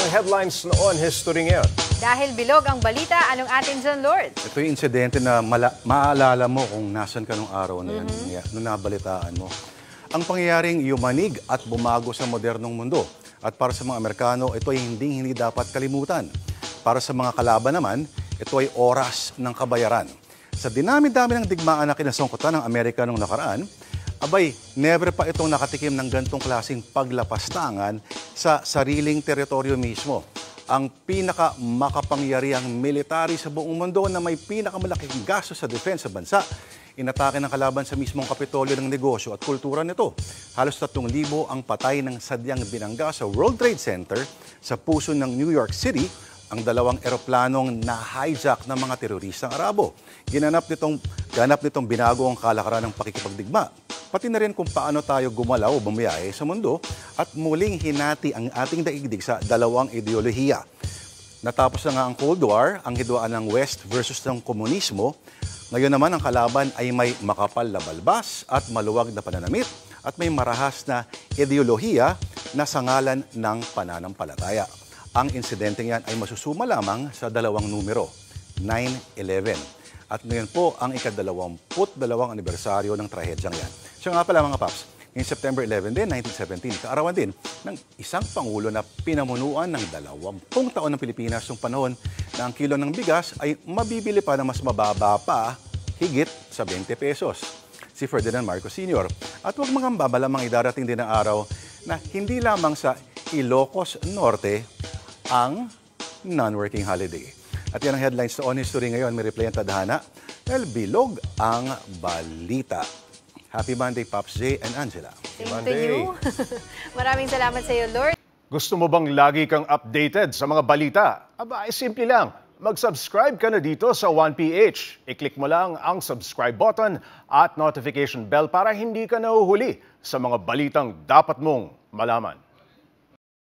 ang headlines noon history ngayon. Dahil bilog ang balita, anong atin dyan, Lord? Ito yung insidente na maaalala mo kung nasan ka nung araw na yan, nung nabalitaan mo. Ang pangyayaring yumanig at bumago sa modernong mundo. At para sa mga Amerikano, ito ay hindi dapat kalimutan. Para sa mga kalaban naman, ito ay oras ng kabayaran. Sa dinami-dami ng digmaan na kinasungkutan ng Amerika nung nakaraan, abay, never pa itong nakatikim ng gantong klaseng paglapastangan sa sariling teritoryo mismo. Ang pinakamakapangyarihang military sa buong mundo na may pinakamalaking gasto sa defense sa bansa, inatake ng kalaban sa mismong kapitolyo ng negosyo at kultura nito. Halos 3,000 ang patay ng sadyang binangga sa World Trade Center sa puso ng New York City, ang dalawang eroplanong na-hijack ng mga teroristang Arabo. Ganap nitong binago ang kalakaran ng pakikipagdigma. Pati na rin kung paano tayo gumalaw o bumiyahe sa mundo at muling hinati ang ating daigdig sa dalawang ideolohiya. Natapos na nga ang Cold War, ang hidwaan ng West versus ng komunismo. Ngayon naman ang kalaban ay may makapal na balbas at maluwag na pananamit at may marahas na ideolohiya na sa ngalan ng pananampalataya. Ang insidenteng yan ay masusuma lamang sa dalawang numero, 9/11. At ngayon po ang ika-22 anibersaryo ng trahedyang yan. Siya nga pala mga paps, ngayong September 11 din, 1917, kaarawan din ng isang pangulo na pinamunuan ng 20 taon ng Pilipinas noong panahon na ang kilo ng bigas ay mabibili pa na mas mababa pa, higit sa 20 pesos. Si Ferdinand Marcos Sr. At huwag mga babalamang idarating din ang araw na hindi lamang sa Ilocos Norte ang non-working holiday. At yan ang headlines sa On History ngayon. May replay ang tadhana dahil bilog ang balita. Happy Monday, Pops J and Angela. Same to you. Maraming salamat sa iyo, Lord. Gusto mo bang lagi kang updated sa mga balita? Aba, ay simple lang. Mag-subscribe ka na dito sa 1PH. I-click mo lang ang subscribe button at notification bell para hindi ka nahuhuli sa mga balitang dapat mong malaman.